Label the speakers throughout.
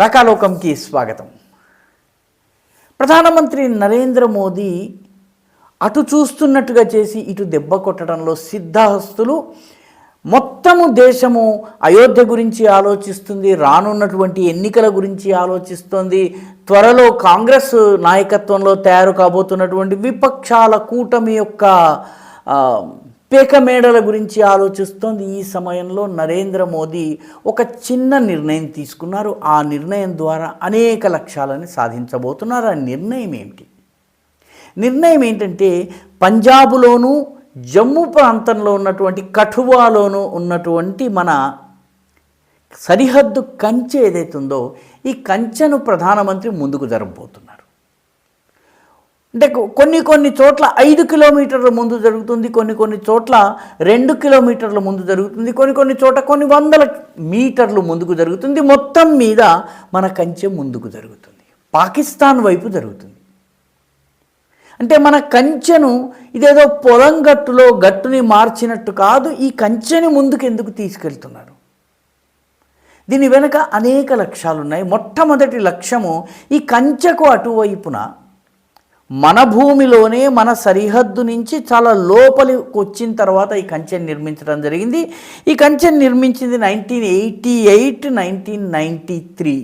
Speaker 1: రకాలోకంకి స్వాగతం. ప్రధానమంత్రి నరేంద్ర మోదీ అటు చూస్తున్నట్టుగా చేసి ఇటు దెబ్బ కొట్టడంలో సిద్ధహస్తులు. మొత్తము దేశము అయోధ్య గురించి ఆలోచిస్తుంది, రానున్నటువంటి ఎన్నికల గురించి ఆలోచిస్తుంది. త్వరలో కాంగ్రెస్ నాయకత్వంలో తయారు కాబోతున్నటువంటి విపక్షాల కూటమి యొక్క పేకమేడల గురించి ఆలోచిస్తోంది. ఈ సమయంలో నరేంద్ర మోదీ ఒక చిన్న నిర్ణయం తీసుకున్నారు. ఆ నిర్ణయం ద్వారా అనేక లక్ష్యాలను సాధించబోతున్నారు. ఆ నిర్ణయం ఏమిటి? నిర్ణయం ఏంటంటే, పంజాబ్లోనూ జమ్మూ ప్రాంతంలో ఉన్నటువంటి కఠువాలోనూ ఉన్నటువంటి మన సరిహద్దు కంచె ఏదైతుందో ఈ కంచెను ప్రధానమంత్రి ముందుకు జరగబోతున్నారు. అంటే కొన్ని చోట్ల 5 కిలోమీటర్ల ముందు జరుగుతుంది, కొన్ని చోట్ల 2 కిలోమీటర్ల ముందు జరుగుతుంది, కొన్ని చోట్ల కొన్ని వందల మీటర్లు ముందుకు జరుగుతుంది. మొత్తం మీద మన కంచె ముందుకు జరుగుతుంది, పాకిస్తాన్ వైపు జరుగుతుంది. అంటే మన కంచెను ఇదేదో పొలం గట్టుని మార్చినట్టు కాదు, ఈ కంచెని ముందుకు ఎందుకు తీసుకెళ్తున్నారు? దీని వెనుక అనేక లక్ష్యాలు ఉన్నాయి. మొట్టమొదటి లక్ష్యము, ఈ కంచెకు అటువైపున మన భూమిలోనే మన సరిహద్దు నుంచి చాలా లోపలికి వచ్చిన తర్వాత ఈ కంచెని నిర్మించడం జరిగింది. ఈ కంచెని నిర్మించింది 1988, 1993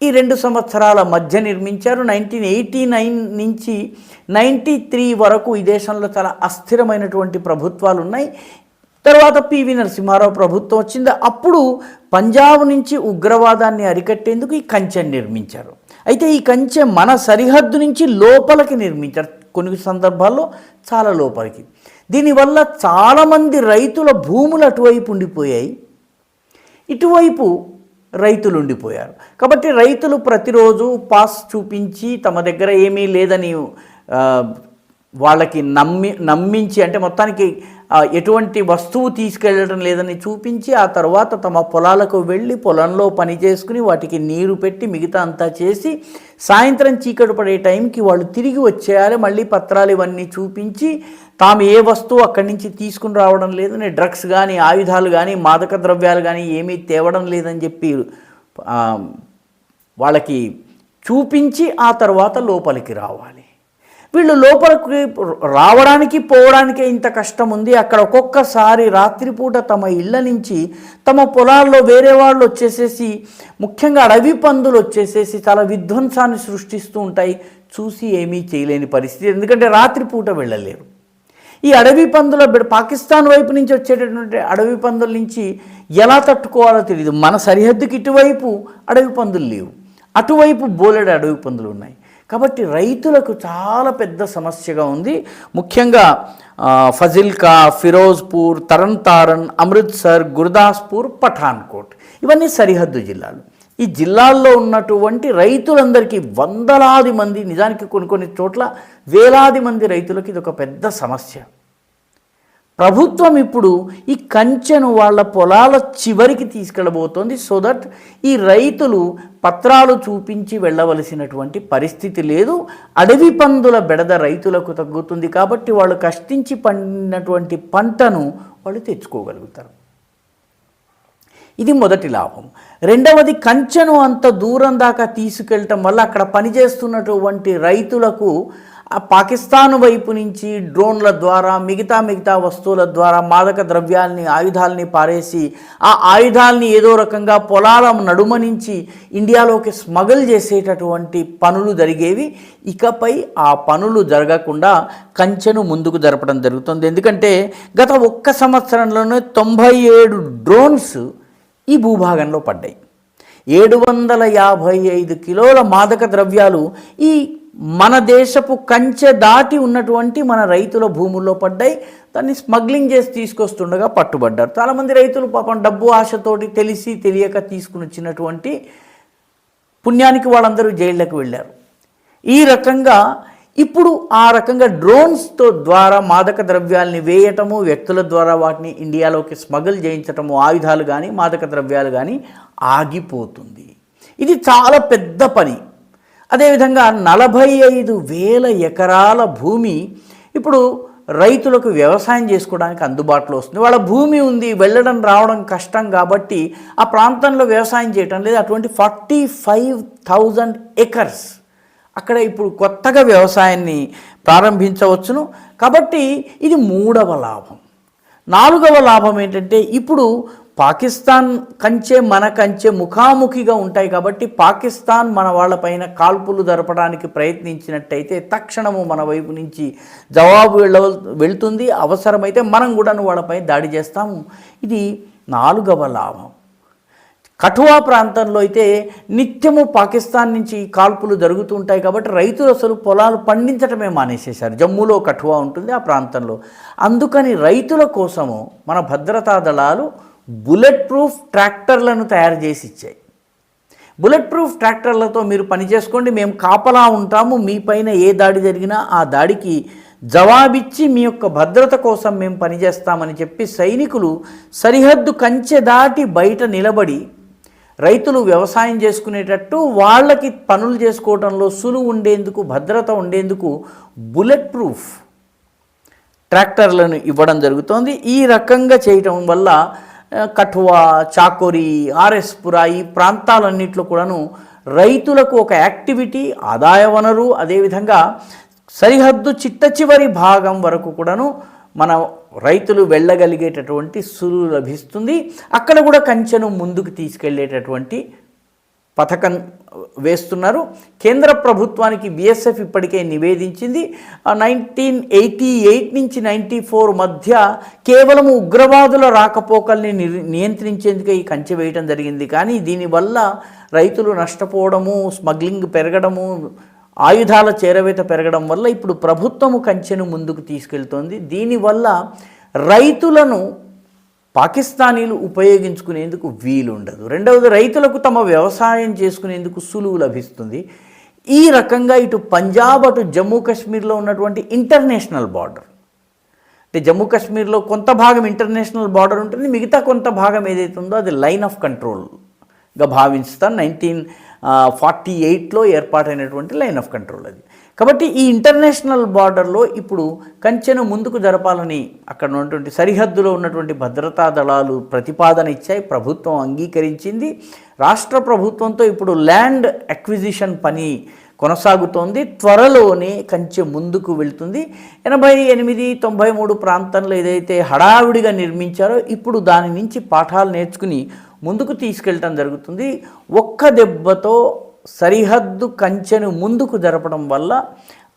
Speaker 1: ఈ 2 సంవత్సరాల మధ్య నిర్మించారు. 1989 నుంచి 93 వరకు ఈ దేశంలో చాలా అస్థిరమైనటువంటి ప్రభుత్వాలు ఉన్నాయి. తర్వాత పివి నరసింహారావు ప్రభుత్వం వచ్చింది. అప్పుడు పంజాబ్ నుంచి ఉగ్రవాదాన్ని అరికట్టేందుకు ఈ కంచెని నిర్మించారు. అయితే ఈ కంచె మన సరిహద్దు నుంచి లోపలికి నిర్మించారు, కొన్ని సందర్భాల్లో చాలా లోపలికి. దీనివల్ల చాలామంది రైతుల భూములు అటువైపు ఉండిపోయాయి, ఇటువైపు రైతులు ఉండిపోయారు. కాబట్టి రైతులు ప్రతిరోజు పాస్ చూపించి తమ దగ్గర ఏమీ లేదని వాళ్ళకి నమ్మించి, అంటే మొత్తానికి ఎటువంటి వస్తువు తీసుకెళ్ళడం లేదని చూపించి, ఆ తర్వాత తమ పొలాలకు వెళ్ళి పొలంలో పని చేసుకుని వాటికి నీరు పెట్టి మిగతా అంతా చేసి సాయంత్రం చీకటి పడే టైంకి వాళ్ళు తిరిగి వచ్చేయాలి. మళ్ళీ పత్రాలు ఇవన్నీ చూపించి తాము ఏ వస్తువు అక్కడి నుంచి తీసుకుని రావడం లేదని, డ్రగ్స్ కానీ ఆయుధాలు కానీ మాదక ద్రవ్యాలు కానీ ఏమీ తేవడం లేదని చెప్పి వాళ్ళకి చూపించి ఆ తర్వాత లోపలికి రావాలి. వీళ్ళు లోపలికి రావడానికి పోవడానికే ఇంత కష్టం ఉంది. అక్కడ ఒక్కొక్కసారి రాత్రిపూట తమ ఇళ్ళ నుంచి తమ పొలాల్లో వేరే వాళ్ళు వచ్చేసేసి, ముఖ్యంగా అడవి పందులు వచ్చేసేసి చాలా విధ్వంసాన్ని సృష్టిస్తూ ఉంటాయి. చూసి ఏమీ చేయలేని పరిస్థితి, ఎందుకంటే రాత్రిపూట వెళ్ళలేరు. ఈ అడవి పందుల పాకిస్తాన్ వైపు నుంచి వచ్చేటటువంటి అడవి పందుల నుంచి ఎలా తట్టుకోవాలో తెలియదు. మన సరిహద్దుకి ఇటువైపు అడవి పందులు లేవు, అటువైపు బోలెడు అడవి పందులు ఉన్నాయి. కాబట్టి రైతులకు చాలా పెద్ద సమస్యగా ఉంది. ముఖ్యంగా ఫజిల్కా, ఫిరోజ్పూర్, తరణ్ తారన్, అమృత్సర్, గుర్దాస్పూర్, పఠాన్కోట్ ఇవన్నీ సరిహద్దు జిల్లాలు. ఈ జిల్లాల్లో ఉన్నటువంటి రైతులందరికీ వందలాది మంది, నిజానికి కొన్ని చోట్ల వేలాది మంది రైతులకు ఇది ఒక పెద్ద సమస్య. ప్రభుత్వం ఇప్పుడు ఈ కంచెను వాళ్ళ పొలాల చివరికి తీసుకెళ్ళబోతోంది. సో దట్ ఈ రైతులు పత్రాలు చూపించి వెళ్ళవలసినటువంటి పరిస్థితి లేదు. అడవి పందుల బెడద రైతులకు తగ్గుతుంది. కాబట్టి వాళ్ళు కష్టించి పండినటువంటి పంటను వాళ్ళు తెచ్చుకోగలుగుతారు. ఇది మొదటి లాభం. రెండవది, కంచెను అంత దూరం దాకా తీసుకెళ్ళటం వల్ల అక్కడ పనిచేస్తున్నటువంటి రైతులకు ఆ పాకిస్తాన్ వైపు నుంచి డ్రోన్ల ద్వారా మిగతా వస్తువుల ద్వారా మాదక ద్రవ్యాల్ని, ఆయుధాలని పారేసి ఆ ఆయుధాలని ఏదో రకంగా పొలాల నడుమ నుంచి ఇండియాలోకి స్మగుల్ చేసేటటువంటి పనులు జరిగేవి. ఇకపై ఆ పనులు జరగకుండా కంచెను ముందుకు జరపడం జరుగుతుంది. ఎందుకంటే గత 1 సంవత్సరంలోనే 97 డ్రోన్స్ ఈ భూభాగంలో పడ్డాయి. 755 కిలోల మాదక ద్రవ్యాలు ఈ మన దేశపు కంచె దాటి ఉన్నటువంటి మన రైతుల భూముల్లో పడ్డాయి. దాన్ని స్మగ్లింగ్ చేసి తీసుకొస్తుండగా పట్టుబడ్డారు. చాలామంది రైతులు పాపం డబ్బు ఆశతోటి తెలిసి తెలియక తీసుకుని వచ్చినటువంటి పుణ్యానికి వాళ్ళందరూ జైళ్ళకు వెళ్ళారు. ఈ రకంగా ఇప్పుడు ఆ రకంగా డ్రోన్స్తో ద్వారా మాదక ద్రవ్యాలని వేయటము, వ్యక్తుల ద్వారా వాటిని ఇండియాలోకి స్మగుల్ చేయించటము, ఆయుధాలు కానీ మాదక ద్రవ్యాలు కానీ ఆగిపోతుంది. ఇది చాలా పెద్ద పని. అదేవిధంగా 45,000 ఎకరాల భూమి ఇప్పుడు రైతులకు వ్యవసాయం చేసుకోవడానికి అందుబాటులో వస్తుంది. వాళ్ళ భూమి ఉంది, వెళ్ళడం రావడం కష్టం కాబట్టి ఆ ప్రాంతంలో వ్యవసాయం చేయటం లేదు. అటువంటి 45,000 ఎకర్స్ అక్కడ ఇప్పుడు కొత్తగా వ్యవసాయాన్ని ప్రారంభించవచ్చును. కాబట్టి ఇది 3వ లాభం. 4వ లాభం ఏంటంటే ఇప్పుడు పాకిస్తాన్ కంచె మన కంచె ముఖాముఖిగా ఉంటాయి కాబట్టి పాకిస్తాన్ మన వాళ్ళపైన కాల్పులు జరపడానికి ప్రయత్నించినట్టయితే తక్షణము మన వైపు నుంచి జవాబు వెళ్తుంది. అవసరమైతే మనం కూడా వాళ్ళపై దాడి చేస్తాము. ఇది 4వ లాభం. కఠువా ప్రాంతంలో అయితే నిత్యము పాకిస్తాన్ నుంచి కాల్పులు జరుగుతూ ఉంటాయి కాబట్టి రైతులు అసలు పొలాలు పండించడమే మానేసేశారు. జమ్మూలో కఠువా ఉంటుంది ఆ ప్రాంతంలో. అందుకని రైతుల కోసము మన భద్రతా దళాలు బుల్లెట్ ప్రూఫ్ ట్రాక్టర్లను తయారు చేసి ఇచ్చాయి. బుల్లెట్ ప్రూఫ్ ట్రాక్టర్లతో మీరు పని చేసుకోండి, మేము కాపలా ఉంటాము, మీ పైన ఏ దాడి జరిగినా ఆ దాడికి జవాబిచ్చి మీ యొక్క భద్రత కోసం మేము పనిచేస్తామని చెప్పి సైనికులు సరిహద్దు కంచె దాటి బయట నిలబడి రైతులు వ్యవసాయం చేసుకునేటట్టు వాళ్ళకి పనులు చేసుకోవడంలో సులువు ఉండేందుకు, భద్రత ఉండేందుకు బుల్లెట్ ప్రూఫ్ ట్రాక్టర్లను ఇవ్వడం జరుగుతోంది. ఈ రకంగా చేయటం వల్ల కఠువా, చాకోరి, ఆర్ఎస్పురా ఈ ప్రాంతాలన్నింటిలో కూడాను రైతులకు ఒక యాక్టివిటీ, ఆదాయ వనరు, అదేవిధంగా సరిహద్దు చిట్ట చివరి భాగం వరకు కూడాను మన రైతులు వెళ్ళగలిగేటటువంటి సులువు లభిస్తుంది. అక్కడ కూడా కంచెను ముందుకు తీసుకెళ్లేటటువంటి పథకం వేస్తున్నారు. కేంద్ర ప్రభుత్వానికి బీఎస్ఎఫ్ ఇప్పటికే నివేదించింది. 1988 నుంచి 94 మధ్య కేవలం ఉగ్రవాదుల రాకపోకల్ని నియంత్రించేందుకు ఈ కంచె వేయడం జరిగింది. కానీ దీనివల్ల రైతులు నష్టపోవడము, స్మగ్లింగ్ పెరగడము, ఆయుధాల చేరవేత పెరగడం వల్ల ఇప్పుడు ప్రభుత్వము కంచెను ముందుకు తీసుకెళ్తోంది. దీనివల్ల రైతులను పాకిస్తానీలు ఉపయోగించుకునేందుకు వీలుండదు. రెండవది రైతులకు తమ వ్యవసాయం చేసుకునేందుకు సులువు లభిస్తుంది. ఈ రకంగా ఇటు పంజాబ్ అటు జమ్మూ కాశ్మీర్లో ఉన్నటువంటి ఇంటర్నేషనల్ బార్డర్, అంటే జమ్మూ కాశ్మీర్లో కొంత భాగం ఇంటర్నేషనల్ బార్డర్ ఉంటుంది, మిగతా కొంత భాగం ఏదైతే ఉందో అది లైన్ ఆఫ్ కంట్రోల్గా భావిస్తాను. 1948లో ఏర్పాటైనటువంటి లైన్ ఆఫ్ కంట్రోల్ అది. కాబట్టి ఈ ఇంటర్నేషనల్ బార్డర్లో ఇప్పుడు కంచెను ముందుకు జరపాలని అక్కడ ఉన్నటువంటి సరిహద్దులో ఉన్నటువంటి భద్రతా దళాలు ప్రతిపాదన ఇచ్చాయి. ప్రభుత్వం అంగీకరించింది. రాష్ట్ర ప్రభుత్వంతో ఇప్పుడు ల్యాండ్ అక్విజిషన్ పని కొనసాగుతోంది. త్వరలోనే కంచె ముందుకు వెళ్తుంది. 88, 93 ప్రాంతంలో ఏదైతే హడావిడిగా నిర్మించారో ఇప్పుడు దాని నుంచి పాఠాలు నేర్చుకుని ముందుకు తీసుకెళ్ళటం జరుగుతుంది. ఒక్క దెబ్బతో సరిహద్దు కంచెను ముందుకు జరపడం వల్ల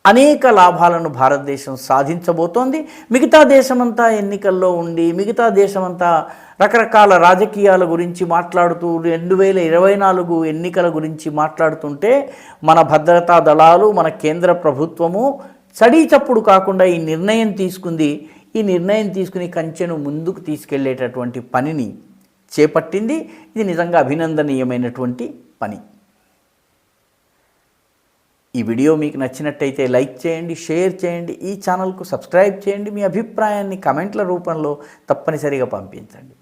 Speaker 1: అనేక లాభాలను భారతదేశం సాధించబోతోంది. మిగతా దేశమంతా ఎన్నికల్లో ఉండి, మిగతా దేశమంతా రకరకాల రాజకీయాల గురించి మాట్లాడుతూ 2024 ఎన్నికల గురించి మాట్లాడుతుంటే మన భద్రతా దళాలు, మన కేంద్ర ప్రభుత్వము చడీచప్పుడు కాకుండా ఈ నిర్ణయం తీసుకుంది. ఈ నిర్ణయం తీసుకుని కంచెను ముందుకు తీసుకెళ్లేటటువంటి పనిని చేపట్టింది. ఇది నిజంగా అభినందనీయమైనటువంటి పని. ఈ వీడియో మీకు నచ్చినట్టయితే లైక్ చేయండి, షేర్ చేయండి, ఈ ఛానల్కు సబ్స్క్రైబ్ చేయండి. మీ అభిప్రాయాన్ని కమెంట్ల రూపంలో తప్పనిసరిగా పంపించండి.